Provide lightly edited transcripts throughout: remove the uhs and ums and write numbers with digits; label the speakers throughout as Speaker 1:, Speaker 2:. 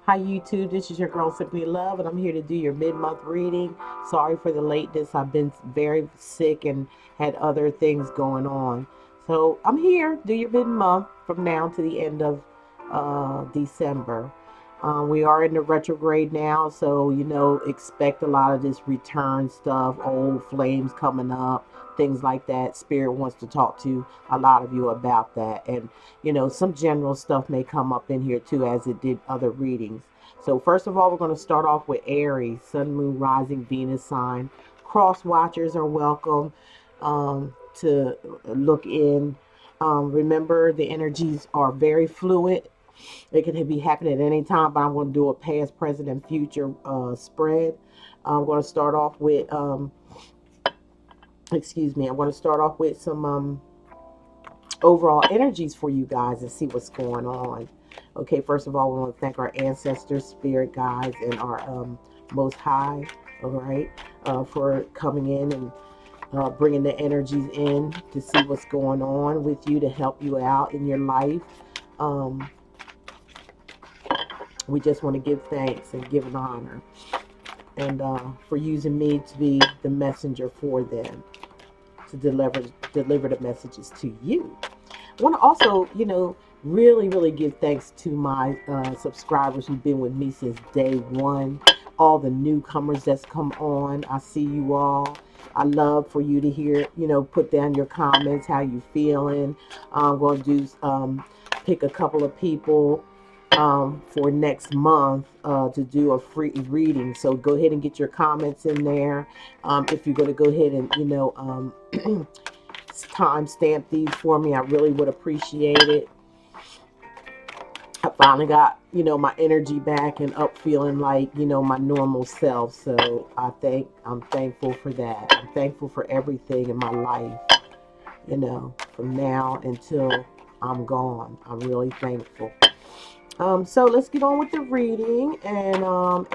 Speaker 1: Hi YouTube, this is your girl Simply Love, and I'm here to do your mid-month reading. Sorry for the lateness. I've been very sick and had other things going on. So I'm here, do your mid-month from now to the end of December. We are in the retrograde now, so expect a lot of this return stuff, old flames coming up, things like that. Spirit wants to talk to a lot of you about that. And some general stuff may come up in here too, as it did other readings. So first of all, we're going to start off with Aries, Sun, Moon, Rising, Venus sign. Cross watchers are welcome to look in. Remember, the energies are very fluid. It can be happening at any time, but I'm going to do a past, present, and future spread. I'm going to start off with, excuse me, I'm going to start off with some overall energies for you guys and see what's going on. Okay, first of all, we want to thank our ancestors, spirit guides, and our most high, all right, for coming in and bringing the energies in to see what's going on with you, to help you out in your life. um, we just want to give thanks and give an honor, and for using me to be the messenger for them, to deliver the messages to you. I want to also, really give thanks to my subscribers who've been with me since day one. All the newcomers that's come on, I see you all. I love for you to hear, put down your comments, how you feeling. I'm going to do pick a couple of people for next month to do a free reading. So go ahead and get your comments in there. If you're going to go ahead and, time stamp these for me, I really would appreciate it. I finally got, my energy back and up feeling like, my normal self. So I'm thankful for that. I'm thankful for everything in my life, from now until I'm gone. I'm really thankful. So let's get on with the reading. And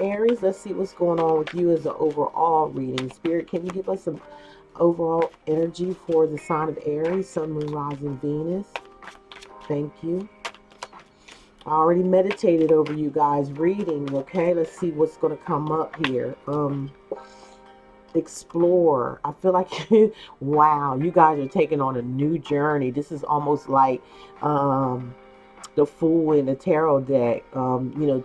Speaker 1: Aries, let's see what's going on with you as an overall reading. Spirit, can you give us some overall energy for the sign of Aries, Sun, Moon, Rising, Venus? Thank you. I already meditated over you guys reading. Okay, let's see what's going to come up here. Explore. I feel like wow, you guys are taking on a new journey. This is almost like the Fool in the tarot deck,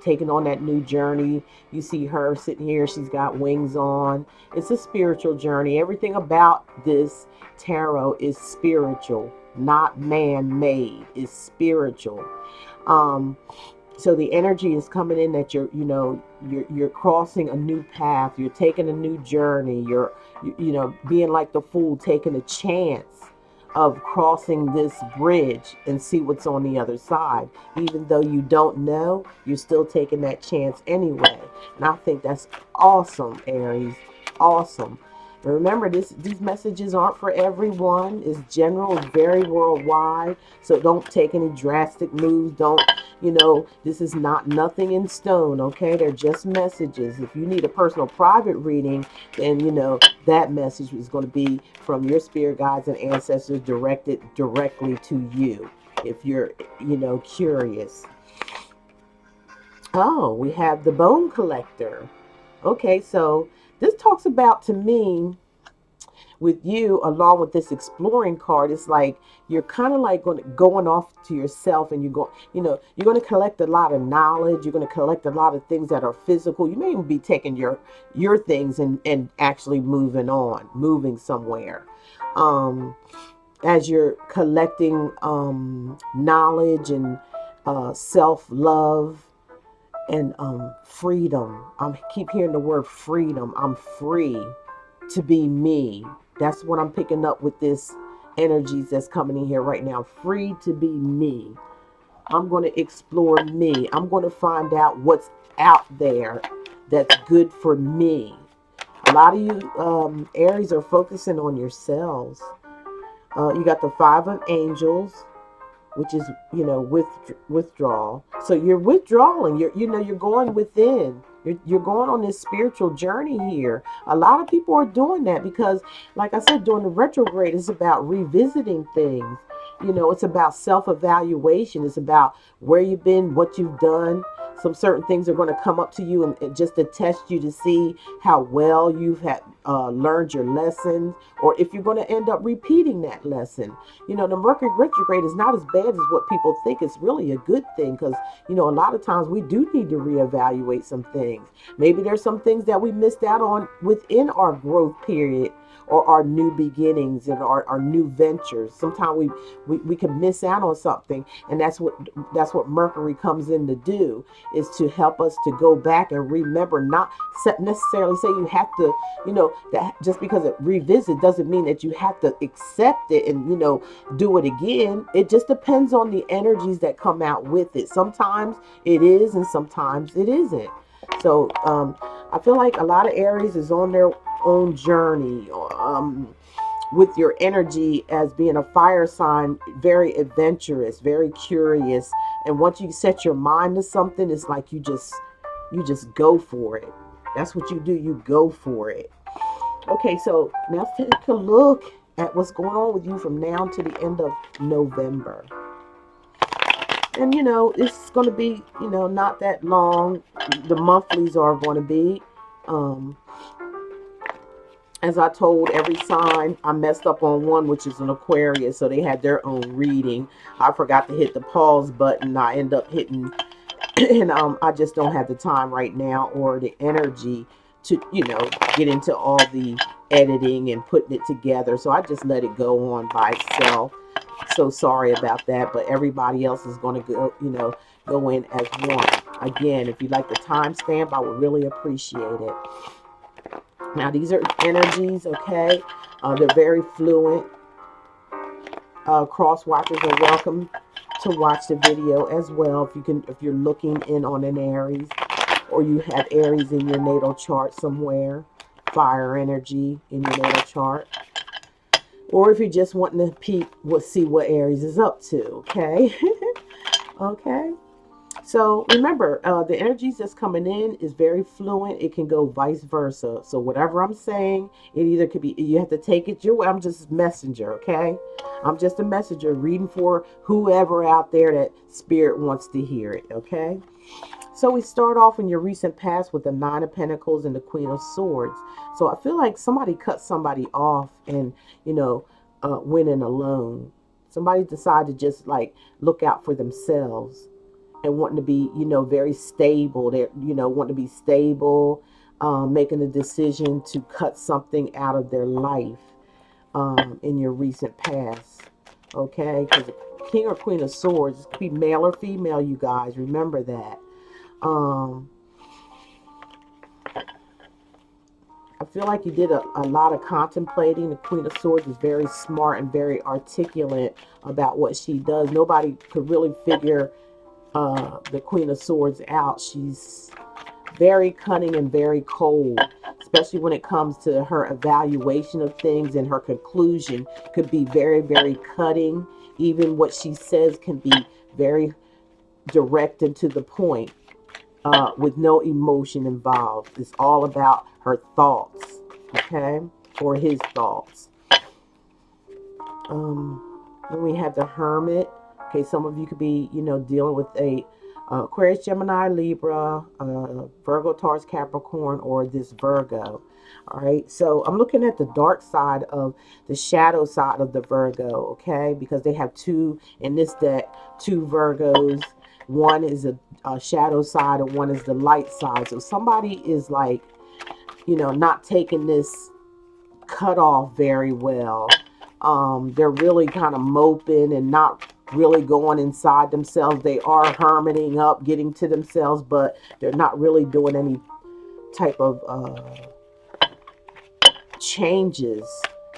Speaker 1: taking on that new journey. You see her sitting here, she's got wings on. It's a spiritual journey. Everything about this tarot is spiritual, not man-made. It's spiritual. um so the energy is coming in that you're crossing a new path, you're taking a new journey, you're being like the Fool, taking a chance of crossing this bridge and see what's on the other side. Even though you don't know, you're still taking that chance anyway. And I think that's awesome, Aries. Awesome. And remember, these messages aren't for everyone. It's general, very worldwide. So don't take any drastic moves. Don't, this is nothing in stone, okay? They're just messages. If you need a personal private reading, then, that message is going to be from your spirit guides and ancestors, directed directly to you if you're, curious. Oh, we have the Bone Collector. Okay, so this talks about, to me, with you, along with this exploring card, it's like you're kind of like going off to yourself, and you're going to collect a lot of knowledge. You're going to collect a lot of things that are physical. You may even be taking your things and actually moving somewhere. As you're collecting knowledge and self-love and freedom. I keep hearing the word freedom. I'm free to be me. That's what I'm picking up with this energies that's coming in here right now. Free to be me. I'm going to explore me. I'm going to find out what's out there that's good for me. A lot of you Aries are focusing on yourselves. You got the Five of Angels, which is, withdrawal. So you're withdrawing. You're going within. You're going on this spiritual journey here. A lot of people are doing that because, like I said, during the retrograde, it's about revisiting things. You know, it's about self-evaluation. It's about where you've been, what you've done. Some certain things are going to come up to you and just to test you to see how well you've had learned your lessons, or if you're going to end up repeating that lesson. You know, the Mercury retrograde is not as bad as what people think. It's really a good thing, because, you know, a lot of times we do need to reevaluate some things. Maybe there's some things that we missed out on within our growth period, or our new beginnings and our new ventures. Sometimes we can miss out on something, and that's what Mercury comes in to do, is to help us to go back and remember, not necessarily say you have to, you know, that just because it revisit doesn't mean that you have to accept it and, you know, do it again. It just depends on the energies that come out with it. Sometimes it is, and sometimes it isn't. So I feel like a lot of Aries is on their own journey, with your energy as being a fire sign, very adventurous, very curious. And once you set your mind to something, it's like you just go for it. That's what you do. You go for it. Okay, so now let's take a look at what's going on with you from now to the end of November. And you know, it's going to be, you know, not that long. The monthlies are going to be. Um, as I told every sign, I messed up on one, which is an Aquarius, so they had their own reading. I forgot to hit the pause button. I end up hitting, and I just don't have the time right now or the energy to, you know, get into all the editing and putting it together. So I just let it go on by itself. So sorry about that, but everybody else is going to go, you know, go in as one. Again, if you'd like the timestamp, I would really appreciate it. Now, these are energies, okay? They're very fluent. Cross watchers are welcome to watch the video as well. If you're looking in on an Aries, or you have Aries in your natal chart somewhere, fire energy in your natal chart, or if you're just wanting to peek, see what Aries is up to, okay? Okay. So remember, the energies that's coming in is very fluent. It can go vice versa. So whatever I'm saying, it either could be, you have to take it your way. I'm just a messenger, okay? I'm just a messenger reading for whoever out there that spirit wants to hear it, okay? So we start off in your recent past with the Nine of Pentacles and the Queen of Swords. So I feel like somebody cut somebody off and, you know, went in alone. Somebody decided to just like look out for themselves and wanting to be, you know, very stable. They're, you know, wanting to be stable, making a decision to cut something out of their life in your recent past. Okay, because the King or Queen of Swords could be male or female, you guys. Remember that. I feel like you did a lot of contemplating. The Queen of Swords is very smart and very articulate about what she does. Nobody could really figure the Queen of Swords out. She's very cunning and very cold, especially when it comes to her evaluation of things, and her conclusion could be very, very cutting. Even what she says can be very direct and to the point, with no emotion involved. It's all about her thoughts, okay, or his thoughts. Then we have the Hermit. Okay, some of you could be, you know, dealing with a Aquarius, Gemini, Libra, Virgo, Taurus, Capricorn, or this Virgo. All right, so I'm looking at the dark side of the shadow side of the Virgo, okay, because they have two in this deck, two Virgos. One is a shadow side and one is the light side. So somebody is like, you know, not taking this cut off very well. They're really kind of moping and not really going inside themselves. They are hermiting up, getting to themselves, but they're not really doing any type of changes,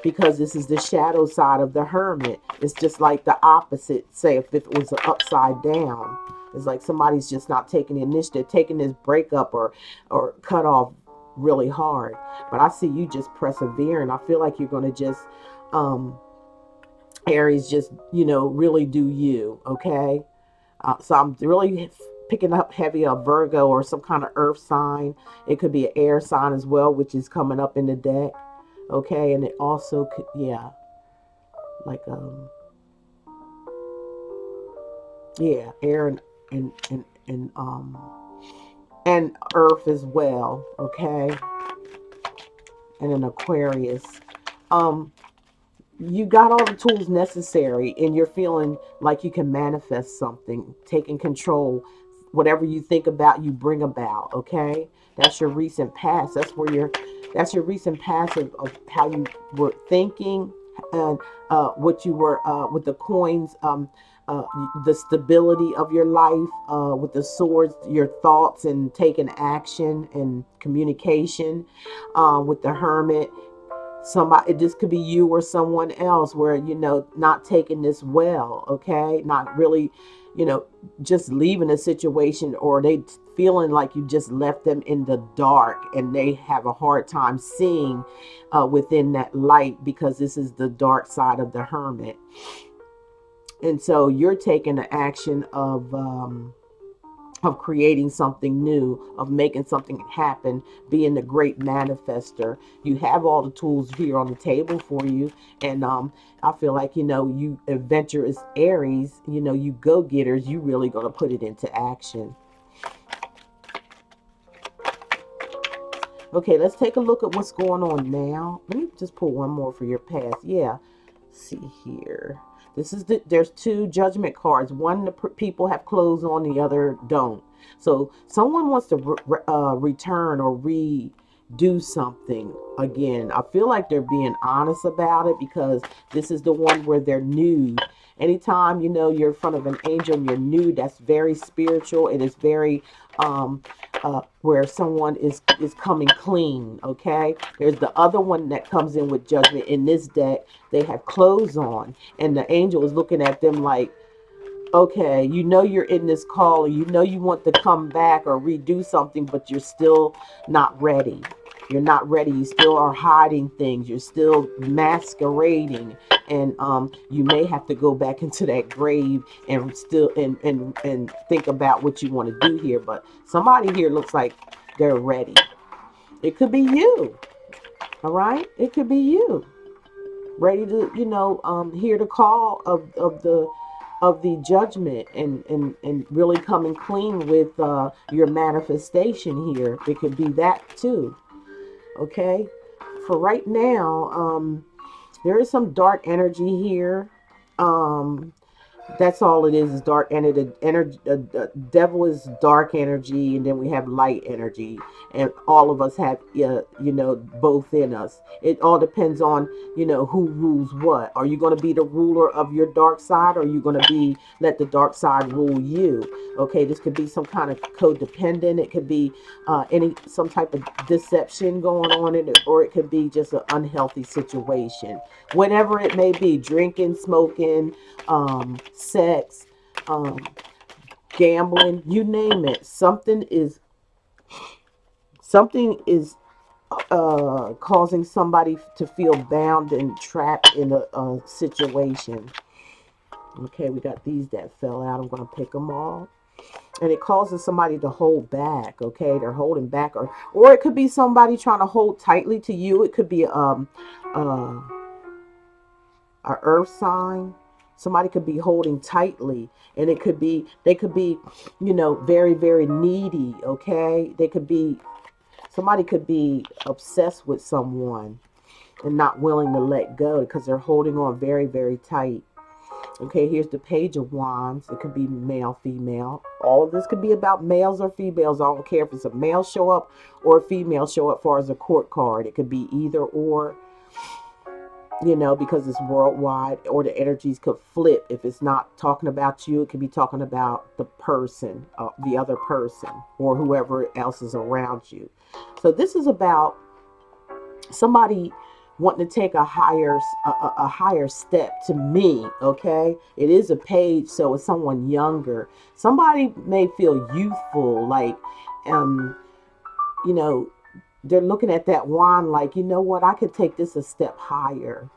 Speaker 1: because this is the shadow side of the Hermit. It's just like the opposite. Say if it was upside down, it's like somebody's just not taking the initiative, taking this breakup or cut off really hard. But I see you just persevering. I feel like you're going to just Aries, just, you know, really do you, okay? So I'm really picking up heavy a Virgo or some kind of earth sign. It could be an air sign as well, which is coming up in the deck, okay? And it also could, yeah, like Yeah, air and and earth as well, okay? And an Aquarius. Um, you got all the tools necessary and you're feeling like you can manifest something, taking control. Whatever you think about, you bring about, okay? That's your recent past. That's your recent past of how you were thinking, and what you were with the coins, uh, the stability of your life, with the swords, your thoughts and taking action and communication, with the hermit. Somebody, this could be you or someone else, where not taking this well, okay, not really, just leaving a situation, or they feeling like you just left them in the dark and they have a hard time seeing within that light, because this is the dark side of the hermit. And so you're taking the action of creating something new, of making something happen, being the great manifester. You have all the tools here on the table for you. And I feel like, you adventurous Aries, you go-getters, you really going to put it into action. Okay, let's take a look at what's going on now. Let me just pull one more for your past. Yeah. Let's see here. There's two judgment cards. One, the people have clothes on, the other don't. So someone wants to return or redo something again. I feel like they're being honest about it, because this is the one where they're nude. Anytime you're in front of an angel and you're nude, that's very spiritual, and it's very where someone is coming clean. Okay, there's the other one that comes in with judgment. In this deck, they have clothes on, and the angel is looking at them like, okay, you're in this call, or you want to come back or redo something, but you're still not ready. You're not ready. You still are hiding things. You're still masquerading, and you may have to go back into that grave and still and think about what you want to do here. But somebody here looks like they're ready. It could be you. All right, it could be you, ready to hear the call of the judgment, and really coming clean with your manifestation here. It could be that too. Okay, for right now, there is some dark energy here. um that's all it is dark energy. The devil is dark energy, and then we have light energy, and all of us have both in us. It all depends on who rules what. Are you going to be the ruler of your dark side, or are you going to be let the dark side rule you? Okay, this could be some kind of codependent. It could be any some type of deception going on in it, or it could be just an unhealthy situation. Whatever it may be, drinking, smoking, sex, um, gambling, you name it. Something is causing somebody to feel bound and trapped in a situation. Okay, we got these that fell out. I'm going to pick them all. And it causes somebody to hold back. Okay, they're holding back, or it could be somebody trying to hold tightly to you. It could be uh, a earth sign. Somebody could be holding tightly, and they could be very, very needy. Okay, somebody could be obsessed with someone and not willing to let go, because they're holding on very, very tight. Okay, here's the Page of Wands. It could be male, female. All of this could be about males or females. I don't care if it's a male show up or a female show up. As far as a court card, it could be either or, because it's worldwide, or the energies could flip. If it's not talking about you, it could be talking about the person, the other person, or whoever else is around you. So this is about somebody wanting to take a higher step, to me. Okay, it is a page, so it's someone younger. Somebody may feel youthful, like um you know they're looking at that wand like, what, I could take this a step higher.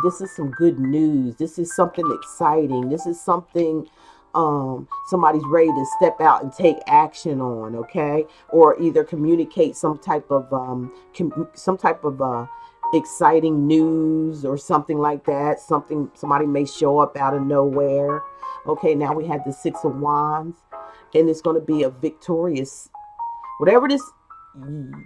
Speaker 1: This is some good news. This is something exciting. This is something somebody's ready to step out and take action on. Okay, or either communicate some type of exciting news or something like that. Somebody may show up out of nowhere. Okay, now we have the Six of Wands, and it's going to be a victorious, whatever this,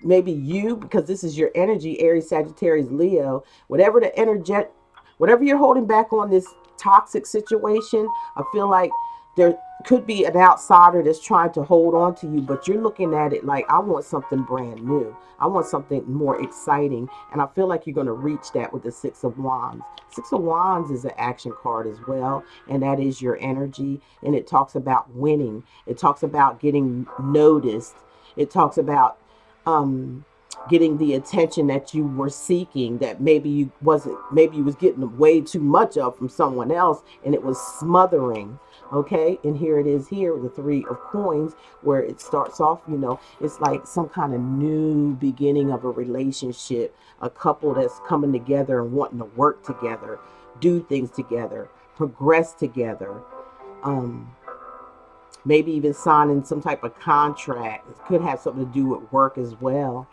Speaker 1: maybe you, because this is your energy, Aries, Sagittarius, Leo, whatever the energet, whatever you're holding back on this toxic situation, I feel like there could be an outsider that's trying to hold on to you, but you're looking at it like, I want something brand new. I want something more exciting. And I feel like you're going to reach that with the Six of Wands. Six of Wands is an action card as well. And that is your energy. And it talks about winning. It talks about getting noticed. It talks about getting the attention that you were seeking, that maybe you wasn't, maybe you was getting way too much of from someone else, and it was smothering. Okay, and here it is here, the Three of Coins, where it starts off, you know, it's like some kind of new beginning of a relationship, a couple that's coming together and wanting to work together, do things together, progress together. um Maybe even signing some type of contract. It could have something to do with work as well.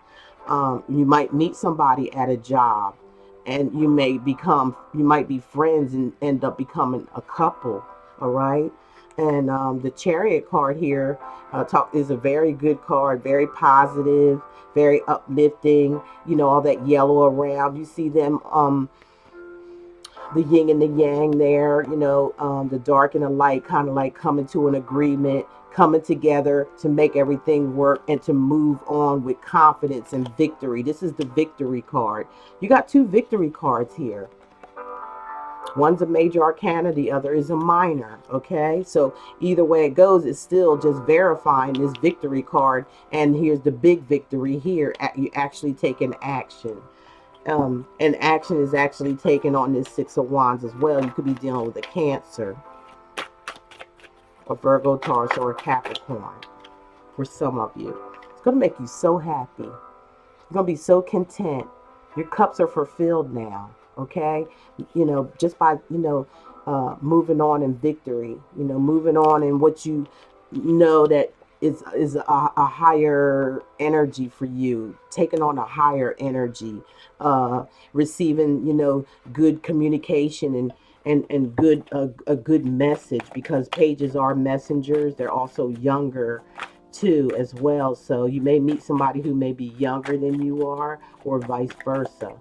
Speaker 1: You might meet somebody at a job, and you might be friends and end up becoming a couple. All right. And the Chariot card here is a very good card, very positive, very uplifting. You know, all that yellow around. You see them. The yin and the yang there, you know, the dark and the light kind of like coming to an agreement, coming together to make everything work and to move on with confidence and victory. This is the victory card. You got two victory cards here. One's a major arcana, the other is a minor. Okay, so either way it goes, it's still just verifying this victory card. And here's the big victory here. You actually taking action. And action is actually taken on this Six of Wands as well. You could be dealing with a Cancer, a Virgo, Taurus, or a Capricorn for some of you. It's going to make you so happy. You're going to be so content. Your cups are fulfilled now, okay? You know, just by, you know, moving on in victory, you know, moving on in what you know that is a higher energy for you, taking on a higher energy, receiving, you know, good communication and good a good message, because pages are messengers. They're also younger too as well, so you may meet somebody who may be younger than you are, or vice versa.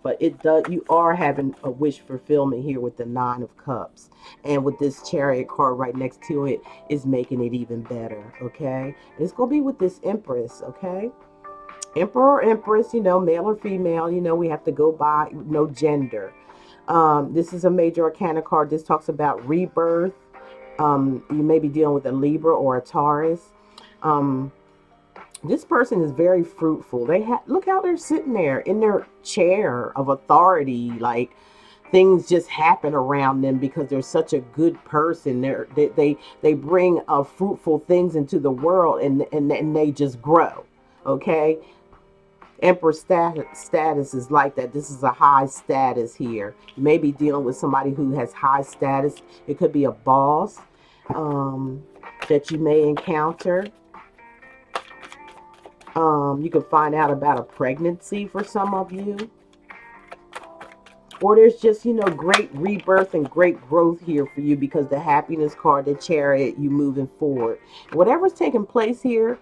Speaker 1: But it does, you are having a wish fulfillment here with the Nine of Cups, and with this Chariot card right next to it is making it even better. Okay, it's gonna be with this Empress. Okay, Emperor or Empress, you know, male or female, you know, we have to go by no gender. This is a major arcana card. This talks about rebirth. You may be dealing with a Libra or a Taurus. um this person is very fruitful. They have, look how they're sitting there in their chair of authority, like things just happen around them because they're such a good person. They bring fruitful things into the world, and they just grow. Okay, Emperor status is like that. This is a high status here. You may be dealing with somebody who has high status. It could be a boss that you may encounter. You can find out about a pregnancy for some of you. Or there's just, you know, great rebirth and great growth here for you, because the Happiness card, the Chariot, you moving forward. Whatever's taking place here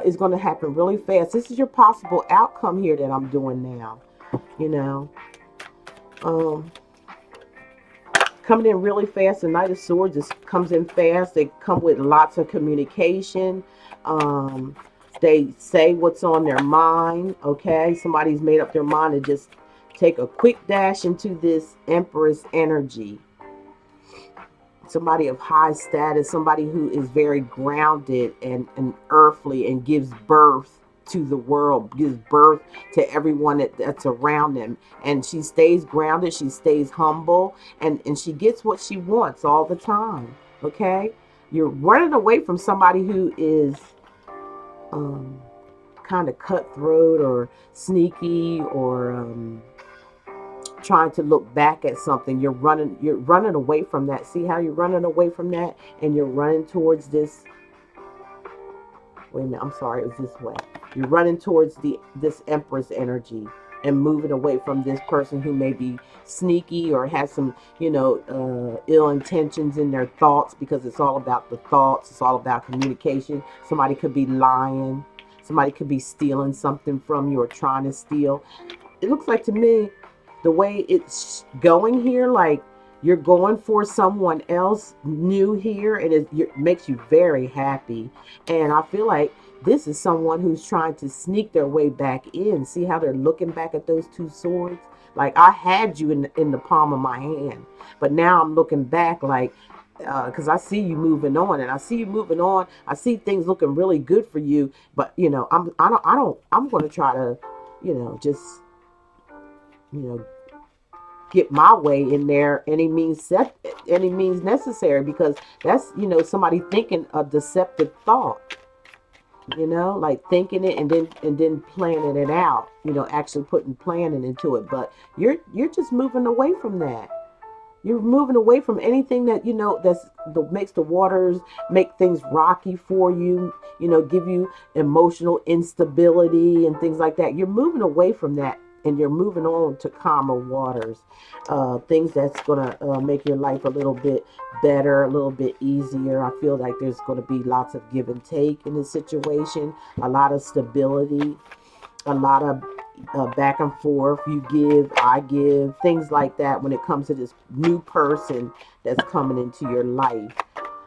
Speaker 1: is going to happen really fast. This is your possible outcome here that I'm doing now. You know, coming in really fast. The Knight of Swords just comes in fast. They come with lots of communication. They say what's on their mind. Okay, somebody's made up their mind to just take a quick dash into this Empress energy. Somebody of high status, somebody who is very grounded and earthly, and gives birth to the world, gives birth to everyone that's around them. And she stays grounded, she stays humble, and she gets what she wants all the time. Okay, you're running away from somebody who is kind of cutthroat or sneaky, or trying to look back at something. You're running away from that. See how you're running away from that, and you're running towards this. Wait a minute, I'm sorry, it was this way. You're running towards this Empress energy. and moving away from this person who may be sneaky or has some, ill intentions in their thoughts, because it's all about the thoughts. It's all about communication. Somebody could be lying. Somebody could be stealing something from you or trying to steal. It looks like to me, the way it's going here, like you're going for someone else new here, and it makes you very happy. And I feel like this is someone who's trying to sneak their way back in. See how they're looking back at those two swords? Like, I had you in the palm of my hand, but now I'm looking back, like, because I see you moving on, and I see you moving on. I see things looking really good for you, but I'm going to try to, just, you know, get my way in there any means necessary, because that's, somebody thinking a deceptive thought, like thinking it and then planning it out, actually putting planning into it. But you're just moving away from that. You're moving away from anything that, makes the waters, make things rocky for you, give you emotional instability and things like that. You're moving away from that, and you're moving on to calmer waters, things that's gonna make your life a little bit better, a little bit easier. I feel like there's gonna be lots of give and take in this situation, a lot of stability, a lot of back and forth. You give, I give, things like that when it comes to this new person that's coming into your life.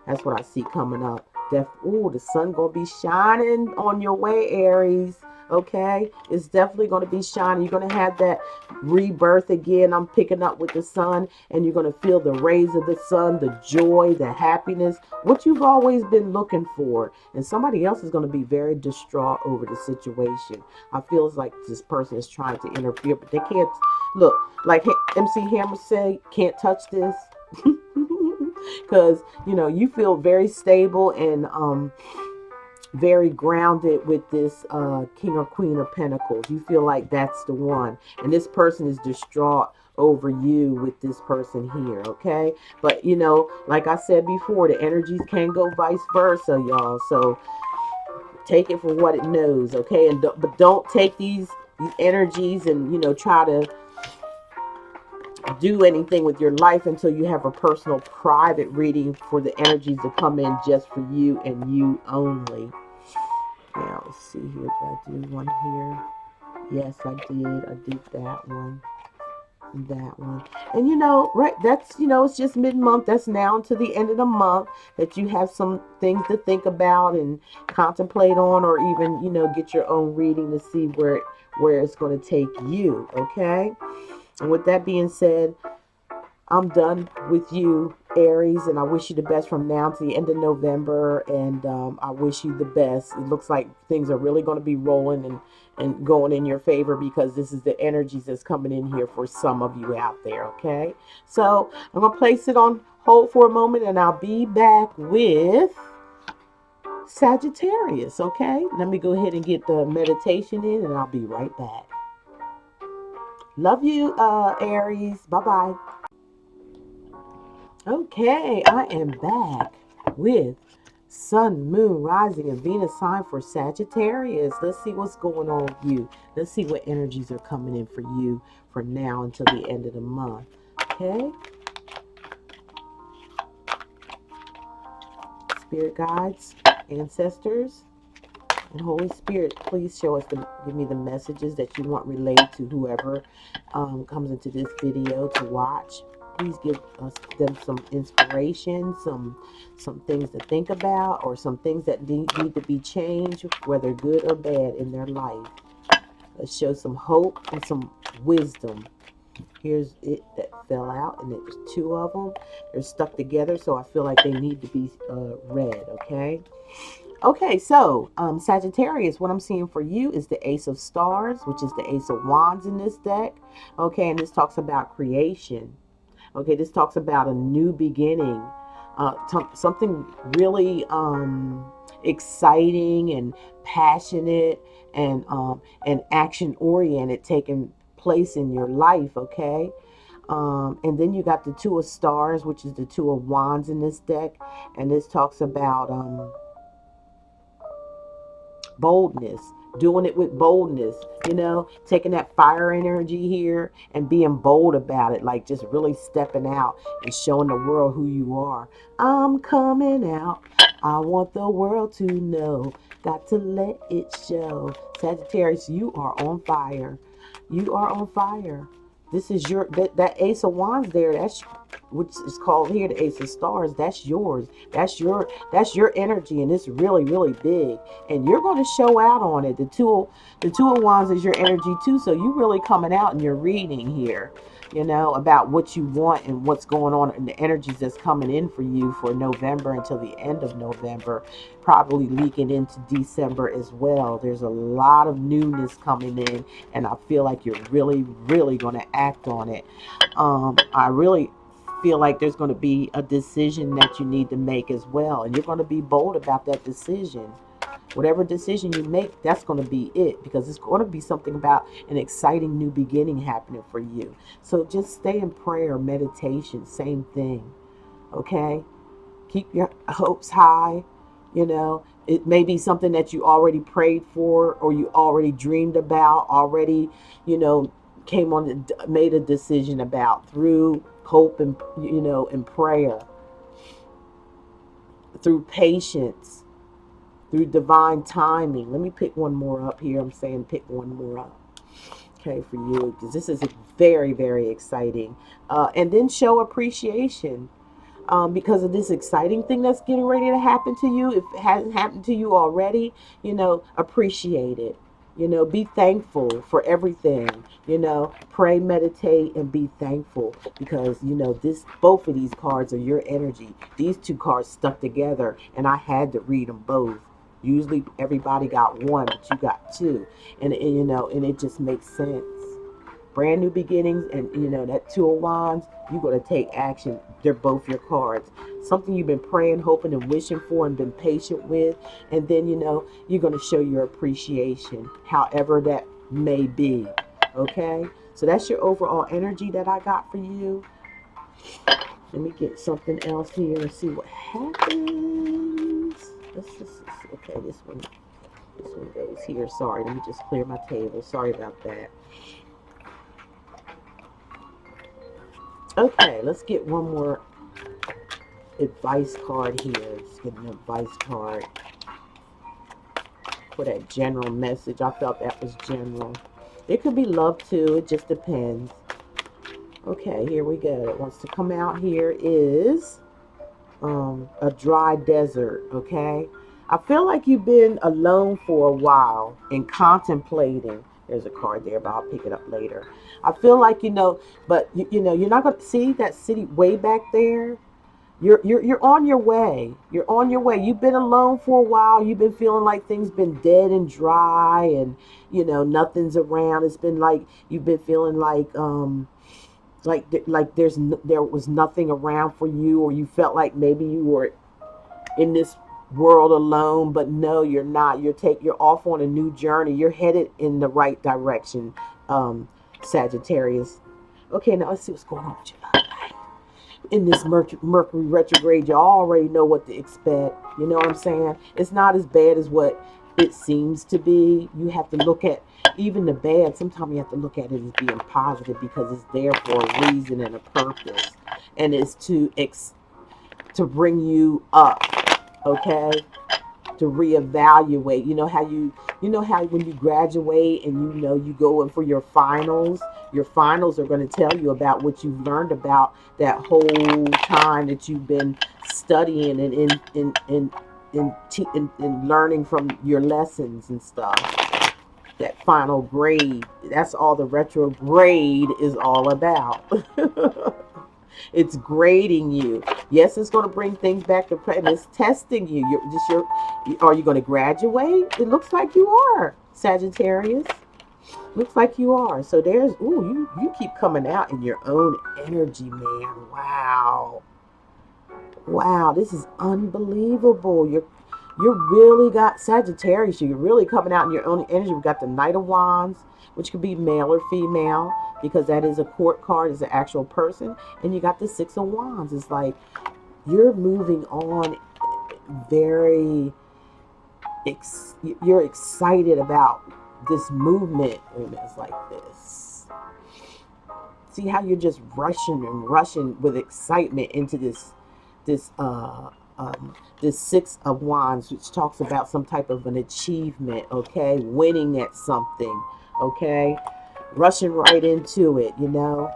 Speaker 1: That's what I see coming up. The sun gonna be shining on your way, Aries. Okay, it's definitely gonna be shining. You're gonna have that rebirth again. I'm picking up with the sun, and you're gonna feel the rays of the sun, the joy, the happiness, what you've always been looking for. And somebody else is gonna be very distraught over the situation. I feel it's like this person is trying to interfere, but they can't. Look, like MC Hammer said, can't touch this. Because you feel very stable and very grounded with this King or Queen of Pentacles. You feel like that's the one, and this person is distraught over you with this person here. Okay, but like I said before, the energies can go vice versa, y'all. So take it for what it knows. Okay, but don't take these energies and try to do anything with your life until you have a personal private reading for the energies to come in just for you and you only. Now let's see here. Did I do one here? Yes, I did. I did that one. That one. And right, that's it's just mid-month. That's now to the end of the month that you have some things to think about and contemplate on, or even get your own reading to see where it's going to take you. Okay. And with that being said, I'm done with you, Aries, and I wish you the best from now to the end of November, and I wish you the best. It looks like things are really going to be rolling and going in your favor, because this is the energies that's coming in here for some of you out there, okay? So I'm going to place it on hold for a moment, and I'll be back with Sagittarius, okay? Let me go ahead and get the meditation in, and I'll be right back. Love you, Aries. Bye-bye. Okay, I am back with Sun, Moon, Rising, and Venus sign for Sagittarius. Let's see what's going on with you. Let's see what energies are coming in for you from now until the end of the month. Okay? Spirit guides, ancestors, and Holy Spirit, please show us, give me the messages that you want relayed to whoever comes into this video to watch. Please give them some inspiration, some things to think about, or some things that need to be changed, whether good or bad, in their life. Let's show some hope and some wisdom. Here's it that fell out, and there's two of them. They're stuck together, so I feel like they need to be read, okay? Okay, so Sagittarius, what I'm seeing for you is the Ace of Stars, which is the Ace of Wands in this deck. Okay, and this talks about creation. Okay, this talks about a new beginning, something really exciting and passionate and action oriented taking place in your life. Okay, and then you got the Two of Stars, which is the Two of Wands in this deck, and this talks about boldness, doing it with boldness, you know, taking that fire energy here and being bold about it, like just really stepping out and showing the world who you are. I'm coming out. I want the world to know. Got to let it show. Sagittarius, you are on fire. You are on fire. This is your that Ace of Wands there. That's which is called here the Ace of Stars. That's yours. That's your energy, and it's really really big. And you're going to show out on it. The two of Wands is your energy too. So you really coming out in your reading here. You know about what you want and what's going on and the energies that's coming in for you for November until the end of November, probably leaking into December as well. There's a lot of newness coming in, and I feel like you're really, really going to act on it. I really feel like there's going to be a decision that you need to make as well, and you're going to be bold about that decision. Whatever decision you make, that's going to be it, because it's going to be something about an exciting new beginning happening for you. So just stay in prayer, meditation, same thing. Okay? Keep your hopes high. You know, it may be something that you already prayed for or you already dreamed about, already, you know, came on, made a decision about through hope and, you know, and prayer, through patience, through divine timing. Let me pick one more up here. I'm saying pick one more up. Okay, for you, because this is very, very exciting. And then show appreciation because of this exciting thing that's getting ready to happen to you. If it hasn't happened to you already, you know, appreciate it. You know, be thankful for everything. You know, pray, meditate, and be thankful, because you know both of these cards are your energy. These two cards stuck together, and I had to read them both. Usually everybody got one, but you got two, and you know, and it just makes sense. Brand new beginnings, and you know that two of wands, you're going to take action. They're both your cards. Something you've been praying, hoping, and wishing for, and been patient with, and then you know you're going to show your appreciation, however that may be. Okay, so that's your overall energy that I got for you. Let me get something else here and see what happens. Okay, this one goes here. Sorry, let me just clear my table. Sorry about that. Okay, let's get one more advice card here. Let's get an advice card for that general message. I felt that was general. It could be love too. It just depends. Okay, here we go. It wants to come out here is a dry desert. Okay, I feel like you've been alone for a while and contemplating. There's a card there, but I'll pick it up later. I feel like you know, but you know, you're not going to see that city way back there. You're on your way. You're on your way. You've been alone for a while. You've been feeling like things been dead and dry, and you know nothing's around. It's been like you've been feeling like there was nothing around for you, or you felt like maybe you were in this world alone, but no, you're not. You're off on a new journey. You're headed in the right direction, Sagittarius. Okay, now let's see what's going on with you. In this Mercury retrograde, you already know what to expect. You know what I'm saying? It's not as bad as what it seems to be. You have to look at even the bad. Sometimes you have to look at it as being positive, because it's there for a reason and a purpose, and it's to bring you up. Okay, to reevaluate. You know how when you graduate and you know you go in for your finals. Your finals are going to tell you about what you've learned about that whole time that you've been studying and in learning from your lessons and stuff. That final grade. That's all the retrograde is all about. It's grading you. Yes, it's going to bring things back to present. It's testing you. Are you going to graduate? It looks like you are, Sagittarius. Looks like you are. So you keep coming out in your own energy, man. Wow. Wow, this is unbelievable. You're really got Sagittarius. You're really coming out in your own energy. We've got the Knight of Wands, which could be male or female, because that is a court card, is an actual person. And you got the Six of Wands. It's like you're moving on very you're excited about this movement. Wait a minute, it's like this. See how you're just rushing and rushing with excitement into this this Six of Wands, which talks about some type of an achievement, okay, winning at something, okay, rushing right into it, you know.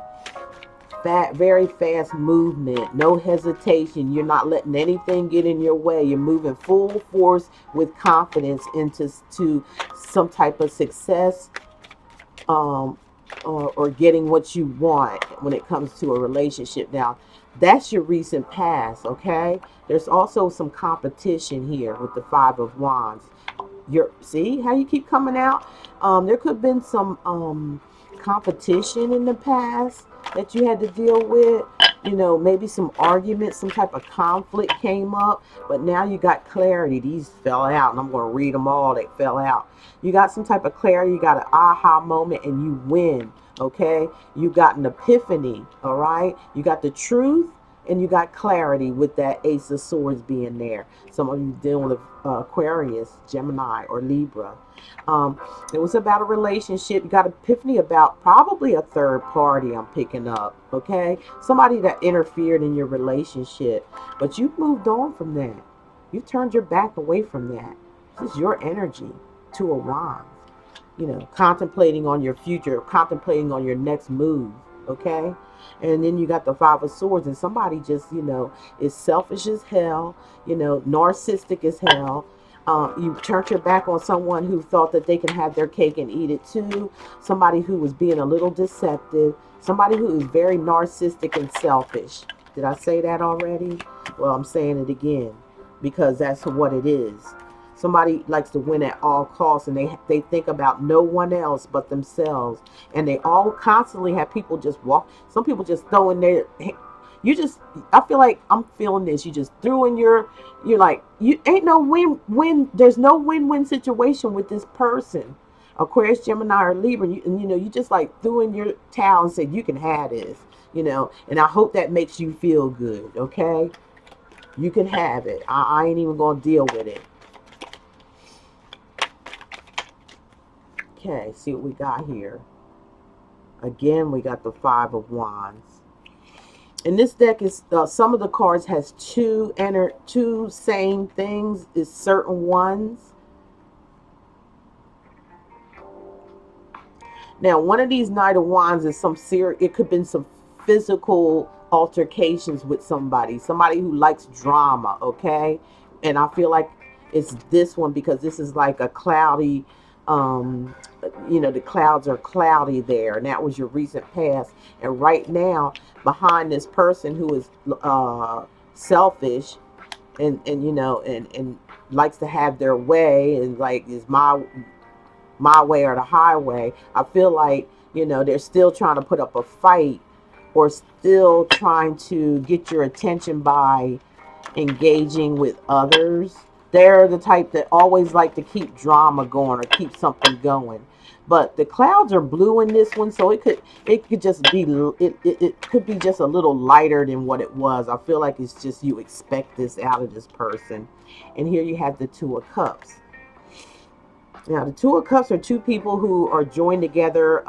Speaker 1: Very fast movement, no hesitation. You're not letting anything get in your way. You're moving full force with confidence into some type of success, um, or getting what you want when it comes to a relationship. Now, that's your recent past, okay? There's also some competition here with the Five of Wands. See how you keep coming out. There could have been some competition in the past that you had to deal with. You know, maybe some argument, some type of conflict came up, but now you got clarity. These fell out, and I'm going to read them all. They fell out. You got some type of clarity. You got an aha moment, and you win. Okay, you got an epiphany. All right, you got the truth, and you got clarity with that Ace of Swords being there. Some of you dealing with Aquarius, Gemini, or Libra. It was about a relationship. You got epiphany about probably a third party. I'm picking up. Okay, somebody that interfered in your relationship, but you've moved on from that. You've turned your back away from that. This is your energy. Two of Wands. You know, contemplating on your future, contemplating on your next move. Okay, and then you got the Five of Swords, and somebody just, you know, is selfish as hell, you know, narcissistic as hell. You turned your back on someone who thought that they can have their cake and eat it too. Somebody who was being a little deceptive. Somebody who is very narcissistic and selfish. Did I say that already? Well, I'm saying it again because that's what it is. Somebody likes to win at all costs, and they think about no one else but themselves. And they all constantly have people just walk. Some people just throw in their. You just. I feel like I'm feeling this. You just threw in your. You're like, you ain't no win. There's no win-win situation with this person. Aquarius, Gemini, or Libra, and you know, you just like threw in your towel and said you can have this. You know, and I hope that makes you feel good. Okay, you can have it. I ain't even gonna deal with it. Okay, see what we got here. Again, we got the Five of Wands. And this deck is some of the cards has two same things, is certain ones. Now, one of these Knight of Wands is some serious. It could have been some physical altercations with somebody who likes drama. Okay, and I feel like it's this one because this is like a cloudy. You know, the clouds are cloudy there, and that was your recent past. And right now, behind this person who is selfish and you know and likes to have their way and like is my way or the highway. I feel like, you know, they're still trying to put up a fight or still trying to get your attention by engaging with others. They're the type that always like to keep drama going or keep something going. But the clouds are blue in this one, so it could just be it could be just a little lighter than what it was. I feel like it's just you expect this out of this person. And here you have the Two of Cups. Now, the Two of Cups are two people who are joined together,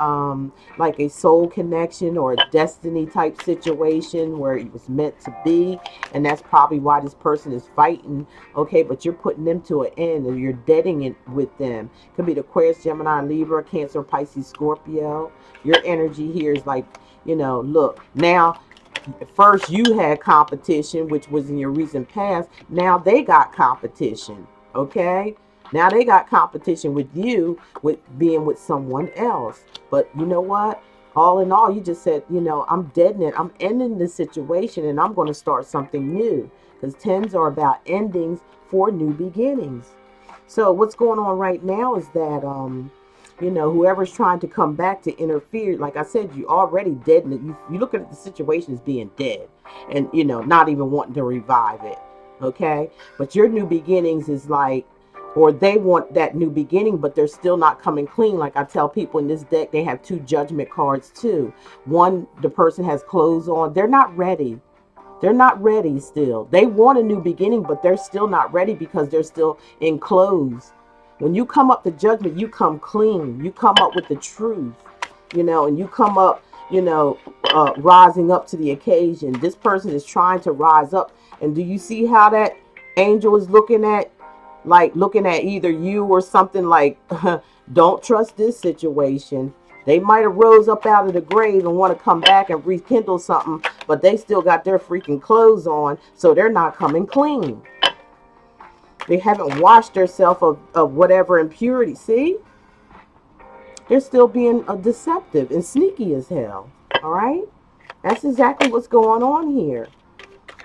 Speaker 1: like a soul connection or a destiny type situation where it was meant to be. And that's probably why this person is fighting. Okay, but you're putting them to an end and you're deading it with them. Could be the Aquarius, Gemini, Libra, Cancer, Pisces, Scorpio. Your energy here is like, you know, look, now first you had competition, which was in your recent past. Now they got competition. Okay, now they got competition with you with being with someone else. But you know what? All in all, you just said, you know, I'm deading it. I'm ending this situation and I'm going to start something new. Because tens are about endings for new beginnings. So what's going on right now is that, you know, whoever's trying to come back to interfere, like I said, you already dead. You look at the situation as being dead and, you know, not even wanting to revive it. Okay. But your new beginnings is like, or they want that new beginning, but they're still not coming clean. Like I tell people in this deck, they have two judgment cards too. One, the person has clothes on. They're not ready. They're not ready still. They want a new beginning, but they're still not ready because they're still enclosed. When you come up to judgment, you come clean. You come up with the truth, and you come up, rising up to the occasion. This person is trying to rise up. And do you see how that angel is looking at, like looking at either you or something like, don't trust this situation. They might have rose up out of the grave and want to come back and rekindle something, but they still got their freaking clothes on, so they're not coming clean. They haven't washed themselves of whatever impurity. See? They're still being deceptive and sneaky as hell. All right? That's exactly what's going on here.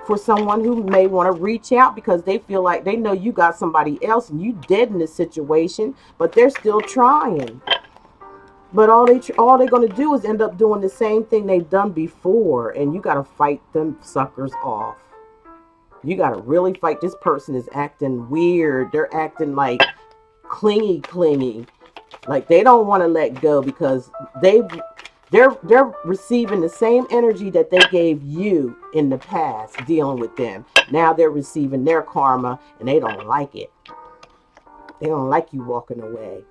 Speaker 1: For someone who may want to reach out because they feel like they know you got somebody else and you dead in this situation, but they're still trying. But all they're going to do is end up doing the same thing they've done before, and you got to fight them suckers off. You got to really fight. This person is acting weird. They're acting like clingy. Like they don't want to let go because they're receiving the same energy that they gave you in the past dealing with them. Now they're receiving their karma and they don't like it. They don't like you walking away.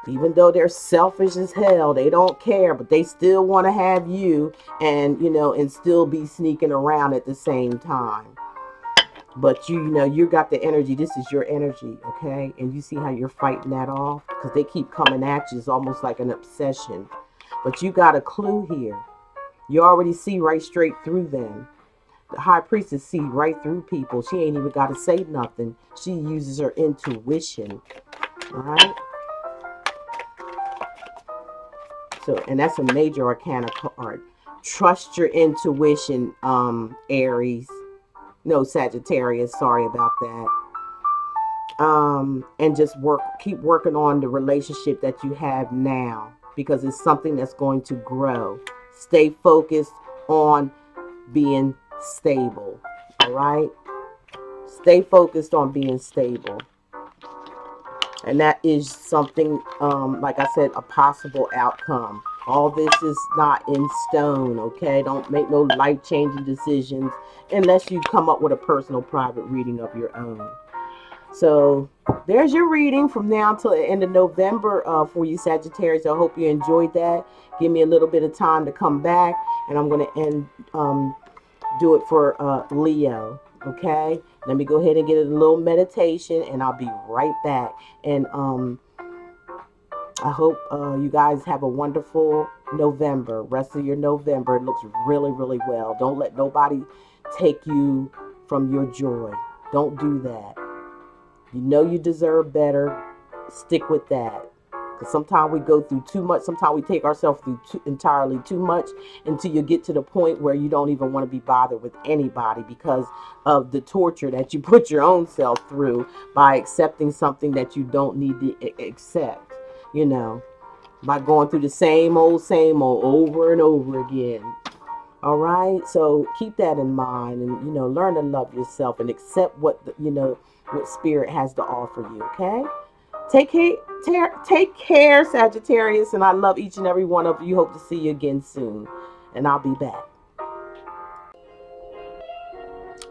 Speaker 1: Even though they're selfish as hell, they don't care, but they still want to have you and, and still be sneaking around at the same time. But you got the energy. This is your energy, okay? And you see how you're fighting that off? Because they keep coming at you. It's almost like an obsession. But you got a clue here. You already see right straight through them. The high priestess see right through people. She ain't even got to say nothing. She uses her intuition, all right? So, and that's a major arcana card. Trust your intuition, Aries. No, Sagittarius. Sorry about that. And just keep working on the relationship that you have now, because it's something that's going to grow. Stay focused on being stable. All right. Stay focused on being stable. And that is something, like I said, a possible outcome. All this is not in stone, okay? Don't make no life-changing decisions unless you come up with a personal private reading of your own. So there's your reading from now until the end of November for you Sagittarius. I hope you enjoyed that. Give me a little bit of time to come back, and I'm going to do it for Leo. Okay, let me go ahead and get a little meditation and I'll be right back. And I hope you guys have a wonderful November. Rest of your November. It looks really, really well. Don't let nobody take you from your joy. Don't do that. You know you deserve better. Stick with that. Because sometimes we go through too much. Sometimes we take ourselves through entirely too much until you get to the point where you don't even want to be bothered with anybody because of the torture that you put your own self through by accepting something that you don't need to accept, by going through the same old over and over again. All right. So keep that in mind and, learn to love yourself and accept what, what spirit has to offer you. Okay. Take care, Sagittarius, and I love each and every one of you. Hope to see you again soon, and I'll be back.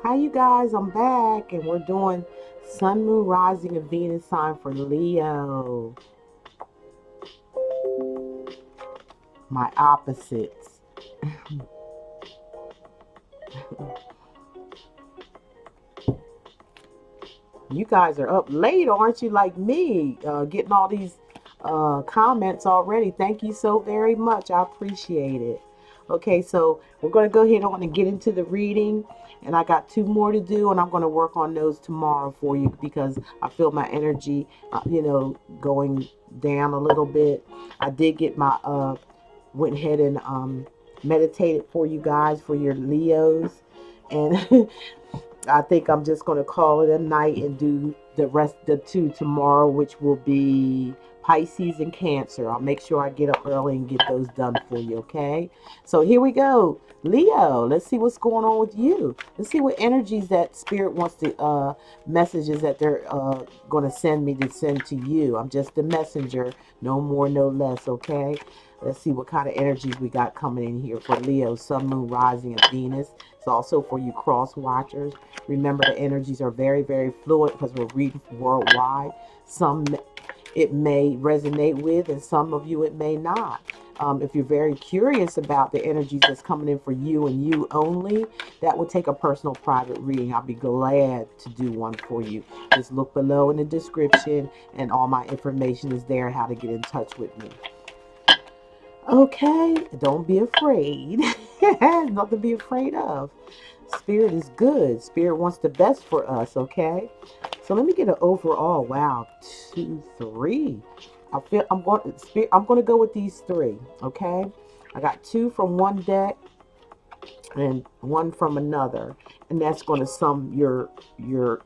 Speaker 1: Hi, you guys. I'm back, and we're doing Sun, Moon, Rising, and Venus sign for Leo. My opposites. You guys are up late, aren't you, like me? Getting all these comments already. Thank you so very much. I appreciate it. Okay, so we're going to go ahead on and get into the reading. And I got 2 more to do, and I'm going to work on those tomorrow for you because I feel my energy, going down a little bit. I did get my, went ahead and meditated for you guys, for your Leos. And I think I'm just going to call it a night and do the rest, the 2 tomorrow, which will be Pisces and Cancer. I'll make sure I get up early and get those done for you, okay? So here we go. Leo, let's see what's going on with you. Let's see what energies that Spirit wants to, messages that they're going to send me to send to you. I'm just the messenger, no more, no less, okay? Let's see what kind of energies we got coming in here for Leo, Sun, Moon, Rising, and Venus. It's also for you cross watchers. Remember, the energies are very, very fluid because we're reading worldwide. Some it may resonate with, and some of you it may not. If you're very curious about the energies that's coming in for you and you only, that would take a personal private reading. I'll be glad to do one for you. Just look below in the description, and all my information is there, how to get in touch with me. Okay, don't be afraid. Nothing to be afraid of. Spirit is good. Spirit wants the best for us, okay? So let me get an overall. Wow, 2, 3. I'm going to go with these 3, okay? I got 2 from one deck and 1 from another, and that's going to sum your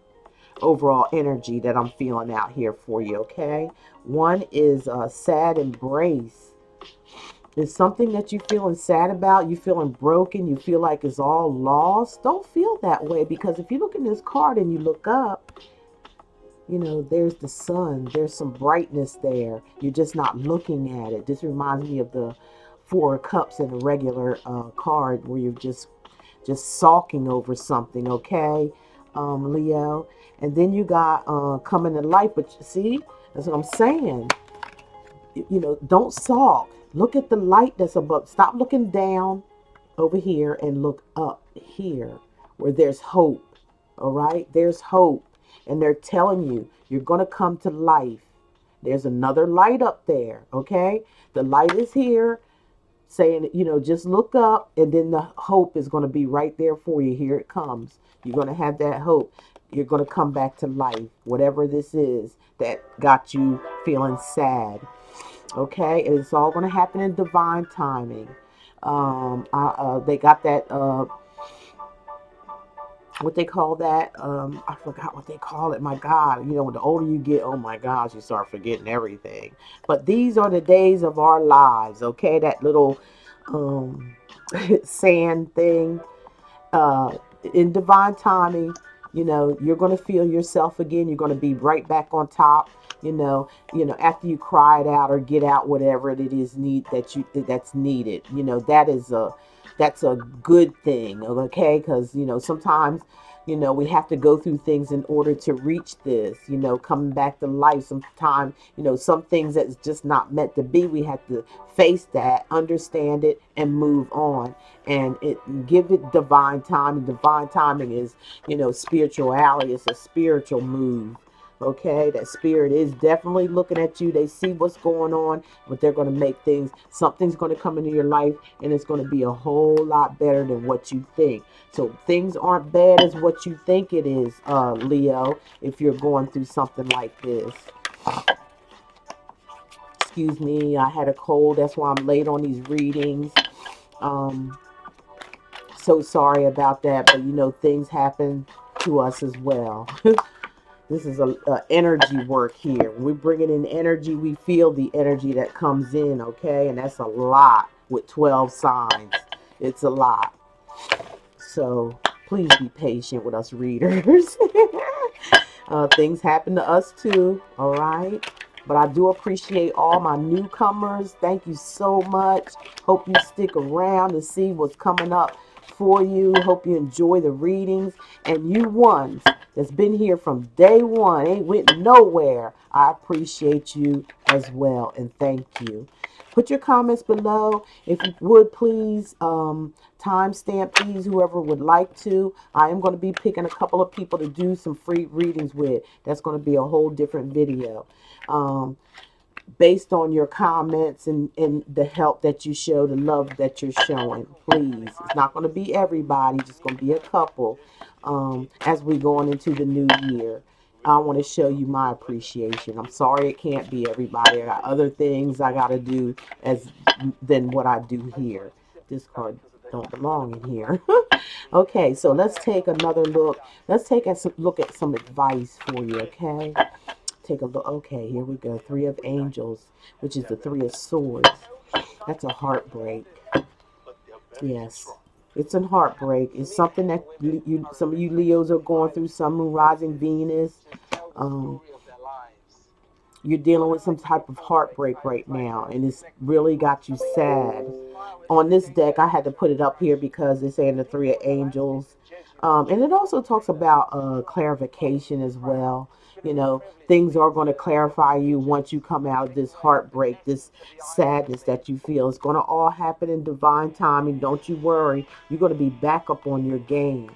Speaker 1: overall energy that I'm feeling out here for you, okay? 1 is sad embrace. Is something that you're feeling sad about, you feeling broken, you feel like it's all lost. Don't feel that way, because if you look in this card and you look up, you know, there's the sun, there's some brightness there. You're just not looking at it. This reminds me of the 4 of Cups in a regular card, where you're just sulking over something, okay, Leo. And then you got coming to life, but see, that's what I'm saying. You know, don't sulk. Look at the light that's above. Stop looking down over here and look up here where there's hope. All right, there's hope, and they're telling you you're going to come to life. There's another light up there, okay? The light is here saying, you know, just look up, and then the hope is going to be right there for you. Here it comes. You're going to have that hope. You're going to come back to life, whatever this is that got you feeling sad. Okay, and it's all going to happen in divine timing. They got that, what they call that, I forgot what they call it. My God, you know, the older you get, oh my gosh, you start forgetting everything. But these are the days of our lives, okay? That little sand thing, in divine timing, you know, you're going to feel yourself again. You're going to be right back on top. After you cry it out or get out whatever it is that's needed. You know, that's a good thing, okay? Because, you know, sometimes, you know, we have to go through things in order to reach this, you know, coming back to life. Sometimes, you know, some things that's just not meant to be, we have to face that, understand it, and move on. And give it divine time. Divine timing is, you know, spirituality. It's a spiritual move. Okay, that spirit is definitely looking at you. They see what's going on, but they're going to make something's going to come into your life, and it's going to be a whole lot better than what you think. So things aren't bad as what you think it is, Leo, if you're going through something like this. Excuse me, I had a cold. That's why I'm late on these readings. So sorry about that, but you know, things happen to us as well. This is a energy work here. When we bring it in energy, we feel the energy that comes in, okay? And that's a lot with 12 signs. It's a lot. So please be patient with us readers. Things happen to us too, all right? But I do appreciate all my newcomers. Thank you so much. Hope you stick around to see what's coming up for you. Hope you enjoy the readings. And you ones that's been here from day one, ain't went nowhere, I appreciate you as well, and thank you. Put your comments below, if you would, please. Timestamp these, whoever would like to. I am going to be picking a couple of people to do some free readings with. That's going to be a whole different video. Based on your comments and the help that you show, the love that you're showing, please. It's not going to be everybody, just going to be a couple. As we go on into the new year, I want to show you my appreciation. I'm sorry it can't be everybody. I got other things I got to do than what I do here. This card don't belong in here. Okay, so let's take another look. Let's take a look at some advice for you, okay? take a look. Okay, here we go. Three of Angels, which is the Three of Swords. That's a heartbreak. Yes. It's a heartbreak. It's something that some of you Leos are going through. Sun, Moon, Rising, Venus. Um, you're dealing with some type of heartbreak right now, and it's really got you sad. On this deck, I had to put it up here because it's saying the Three of Angels. And it also talks about clarification as well. You know, things are going to clarify you once you come out of this heartbreak, this sadness that you feel. It's going to all happen in divine timing. Don't you worry. You're going to be back up on your game.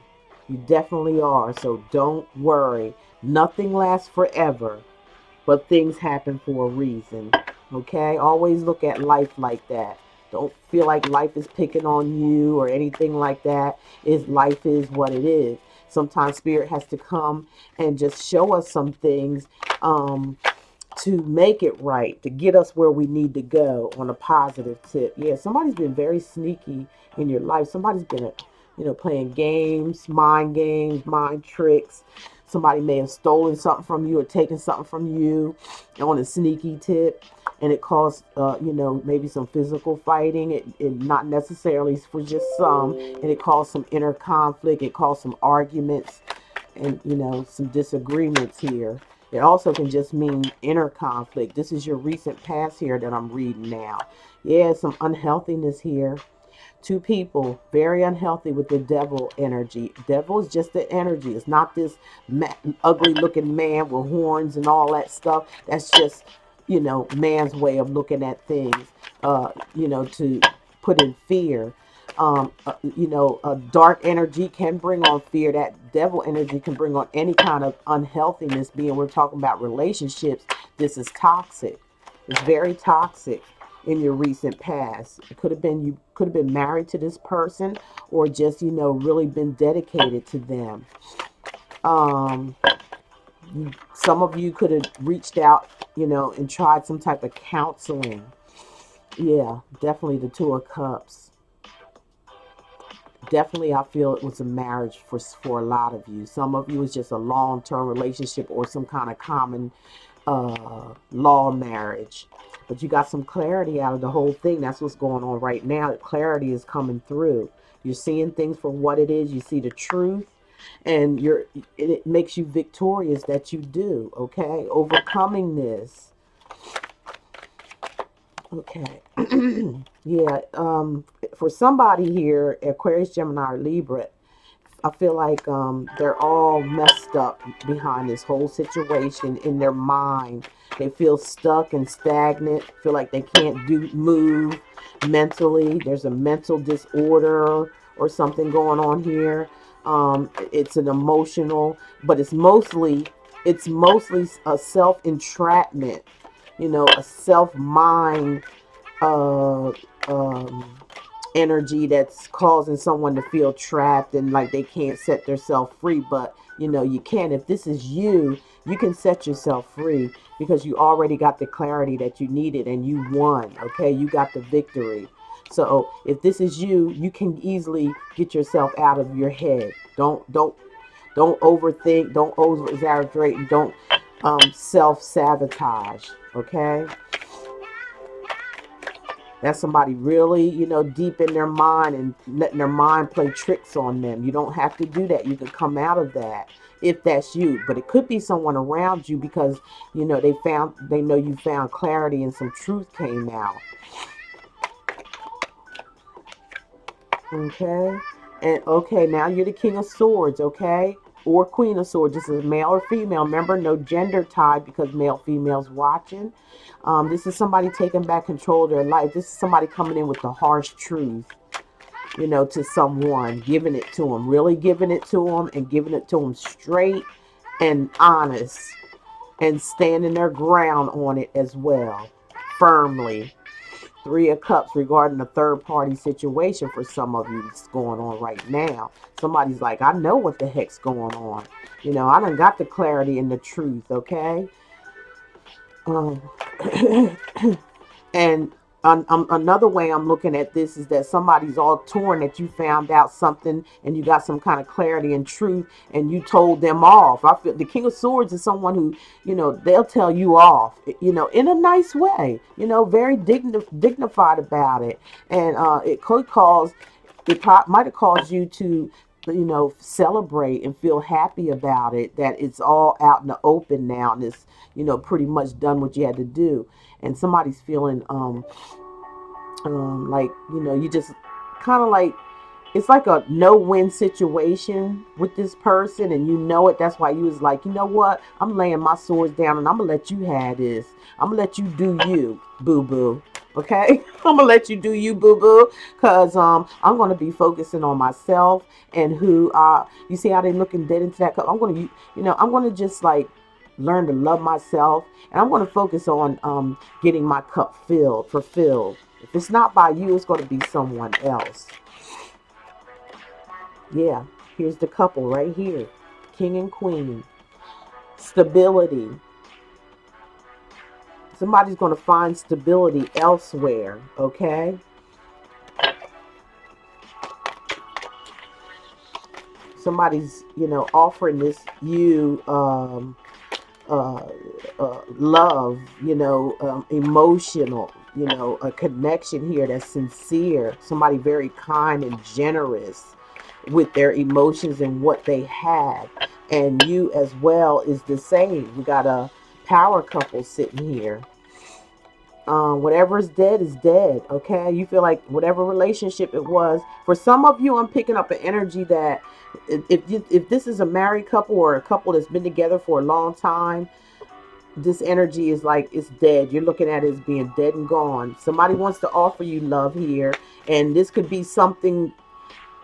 Speaker 1: You definitely are. So don't worry. Nothing lasts forever, but things happen for a reason. Okay? Always look at life like that. Don't feel like life is picking on you or anything like that. Life is what it is. Sometimes spirit has to come and just show us some things to make it right, to get us where we need to go on a positive tip. Yeah, somebody's been very sneaky in your life. Somebody's been, playing games, mind tricks. Somebody may have stolen something from you or taken something from you on a sneaky tip, and it caused, maybe some physical fighting. It not necessarily for just some, and it caused some inner conflict. It caused some arguments and, some disagreements here. It also can just mean inner conflict. This is your recent past here that I'm reading now. Yeah, some unhealthiness here. Two people very unhealthy with the devil energy. Devil is just the energy. It's not this ugly looking man with horns and all that stuff. That's just, man's way of looking at things, to put in fear. Dark energy can bring on fear. That devil energy can bring on any kind of unhealthiness. Being we're talking about relationships, this is toxic. It's very toxic in your recent past. It could have been you could have been married to this person, or just really been dedicated to them. Um, some of you could have reached out, and tried some type of counseling. Yeah, definitely the Two of Cups. Definitely, I feel it was a marriage for a lot of you. Some of you is just a long-term relationship or some kind of common law marriage. But you got some clarity out of the whole thing. That's what's going on right now. The clarity is coming through. You're seeing things for what it is. You see the truth, and it makes you victorious that you do. Okay, overcoming this. Okay. Yeah. For somebody here, Aquarius, Gemini, or Libra, I feel like they're all messed up behind this whole situation in their mind. They feel stuck and stagnant, feel like they can't move mentally. There's a mental disorder or something going on here. It's an emotional, but it's mostly a self entrapment, a self mind uh, um, energy that's causing someone to feel trapped and like they can't set themselves free. But you can. If this is you, you can set yourself free because you already got the clarity that you needed and you won. Okay, you got the victory. So if this is you, you can easily get yourself out of your head. Don't overthink, don't over exaggerate, don't self sabotage. Okay, that's somebody really, deep in their mind and letting their mind play tricks on them. You don't have to do that. You can come out of that if that's you. But it could be someone around you because, they know you found clarity and some truth came out. Okay. And okay, now you're the King of Swords, okay? Or Queen of Swords. This is male or female. Remember, no gender tie because male, female's watching. This is somebody taking back control of their life. This is somebody coming in with the harsh truth, to someone, giving it to them, really giving it to them and giving it to them straight and honest and standing their ground on it as well, firmly. Three of Cups regarding a third party situation for some of you that's going on right now. Somebody's like, I know what the heck's going on. I done got the clarity and the truth, okay? Um, and Another way I'm looking at this is that somebody's all torn, that you found out something and you got some kind of clarity and truth and you told them off. I feel the King of Swords is someone who, they'll tell you off, in a nice way, very dignified about it. And it could cause, might have caused you to, celebrate and feel happy about it, that it's all out in the open now and it's, pretty much done what you had to do. And somebody's feeling, like, you just kind of like, it's like a no-win situation with this person, and it. That's why you was like, you know what? I'm laying my swords down, and I'm gonna let you have this. I'm gonna let you do you, boo-boo. Okay? I'm gonna let you do you, boo-boo, because I'm gonna be focusing on myself and who. You see how they looking dead into that cup? I'm gonna, I'm gonna just like learn to love myself, and I'm gonna focus on getting my cup fulfilled. If it's not by you, it's gonna be someone else. Yeah, here's the couple right here. King and queen. Stability. Somebody's going to find stability elsewhere, okay? Somebody's, offering this you love, emotional, a connection here that's sincere. Somebody very kind and generous with their emotions and what they have. And you as well is the same. We got a power couple sitting here. Whatever is dead, okay? You feel like whatever relationship it was. For some of you, I'm picking up an energy that if this is a married couple or a couple that's been together for a long time, this energy is like it's dead. You're looking at it as being dead and gone. Somebody wants to offer you love here, and this could be something.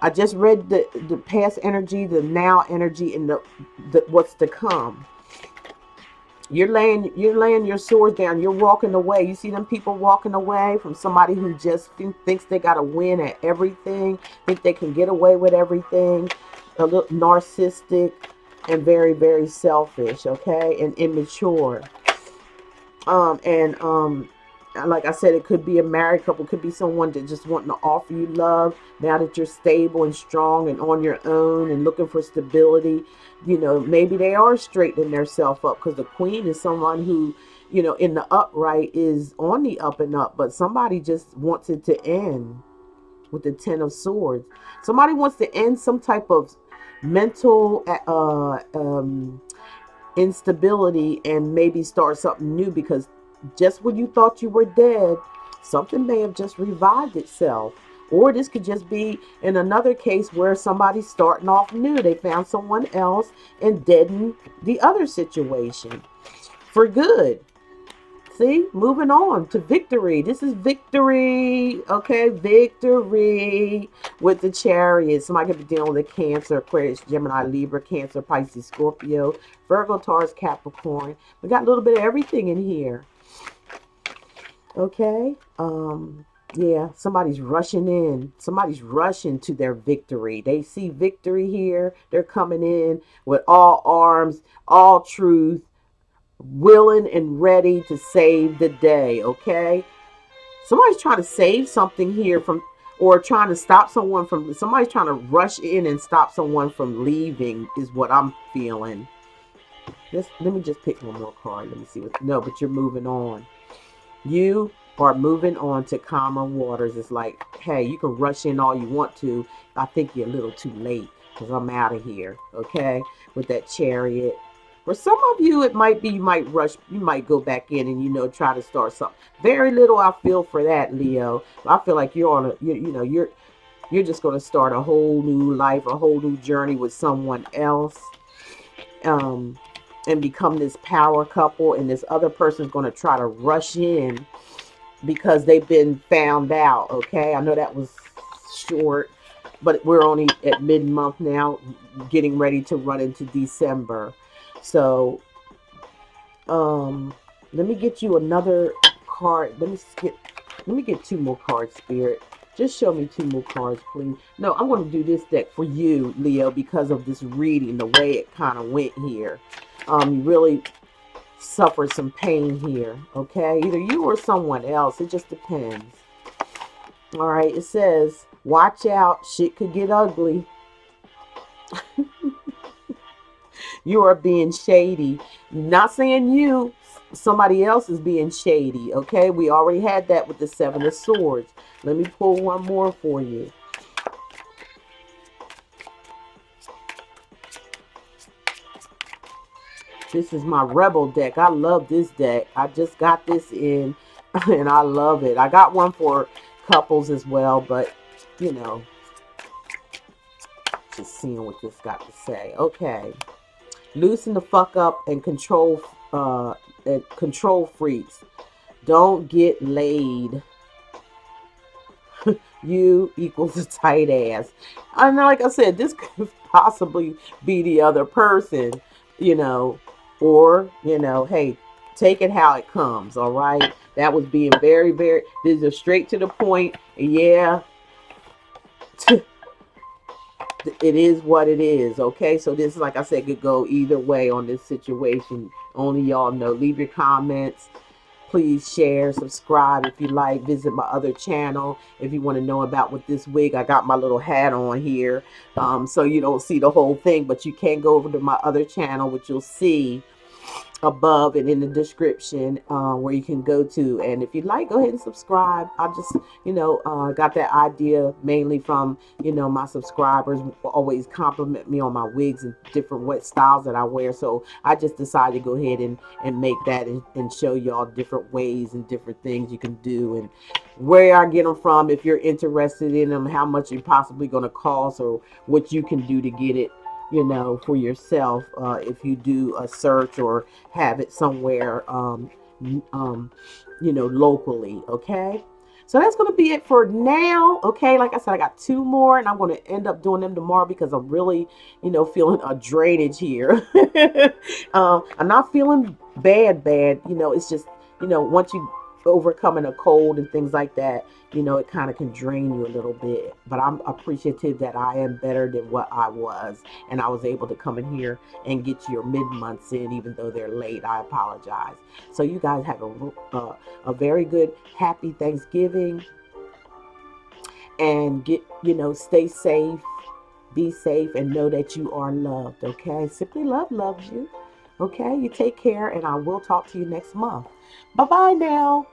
Speaker 1: I just read the past energy, the now energy, and the what's to come. You're laying your swords down. You're walking away. You see them people walking away from somebody who just thinks they got to win at everything, think they can get away with everything, a little narcissistic and very, very selfish, okay, and immature. And like I said, it could be a married couple, could be someone that just wanting to offer you love now that you're stable and strong and on your own and looking for stability. Maybe they are straightening themselves up, because the queen is someone who, in the upright is on the up and up, but somebody just wants it to end with the 10 of swords. Somebody wants to end some type of mental instability and maybe start something new, because just when you thought you were dead, something may have just revived itself. Or this could just be in another case where somebody's starting off new. They found someone else and deadened the other situation for good. See, moving on to victory. This is victory. Okay, victory with the Chariot. Somebody could be dealing with a Cancer, Aquarius, Gemini, Libra, Cancer, Pisces, Scorpio, Virgo, Taurus, Capricorn. We got a little bit of everything in here. Okay. Yeah, somebody's rushing in. Somebody's rushing to their victory. They see victory here. They're coming in with all arms, all truth, willing and ready to save the day, okay? Somebody's trying to save something here from, or trying to stop someone from, somebody's trying to rush in and stop someone from leaving is what I'm feeling. Let me just pick one more card. Let me see what, no, but you're moving on. You are moving on to calmer waters. It's like, hey, you can rush in all you want to. I think you're a little too late, because I'm out of here, okay? With that Chariot. For some of you, it might be you might rush, you might go back in and try to start something. Very little I feel for that, Leo. I feel like you're on a you're just going to start a whole new life, a whole new journey with someone else. And become this power couple, and this other person's going to try to rush in because they've been found out, okay? I know that was short, but we're only at mid-month now, getting ready to run into December. So, let me get you another card. Let me get two more cards, Spirit. Just show me two more cards, please. No, I'm going to do this deck for you, Leo, because of this reading, the way it kind of went here. You really suffer some pain here, okay? Either you or someone else. It just depends. All right, it says, watch out, shit could get ugly. You are being shady. Not saying you, somebody else is being shady, okay? We already had that with the Seven of Swords. Let me pull one more for you. This is my Rebel deck. I love this deck. I just got this in and I love it. I got one for couples as well, but you know, just seeing what this got to say. Okay. Loosen the fuck up and control freaks. Don't get laid. You equals a tight ass. And like I said, this could possibly be the other person, you know, or, you know, hey, take it how it comes, all right? That was being very, very, these are straight to the point. Yeah, it is what it is, okay? So this, like I said, could go either way on this situation. Only y'all know. Leave your comments. Please share, subscribe if you like. Visit my other channel if you want to know about what this wig. I got my little hat on here, so you don't see the whole thing, but you can go over to my other channel, which you'll see above and in the description, where you can go to. And if you like, go ahead and subscribe. I just, got that idea mainly from, my subscribers always compliment me on my wigs and different wet styles that I wear. So I just decided to go ahead and make that and show y'all different ways and different things you can do and where I get them from. If you're interested in them, how much you're possibly going to cost or what you can do to get it, for yourself, if you do a search or have it somewhere, locally. Okay. So that's going to be it for now. Okay. Like I said, I got two more and I'm going to end up doing them tomorrow because I'm really, feeling a drainage here. I'm not feeling bad. It's just, once you overcoming a cold and things like that, it kind of can drain you a little bit. But I'm appreciative that I am better than what I was. And I was able to come in here and get your mid-months in, even though they're late. I apologize. So you guys have a very good, happy Thanksgiving. And stay safe, be safe, and know that you are loved, okay? Simply Love loves you, okay? You take care, and I will talk to you next month. Bye-bye now.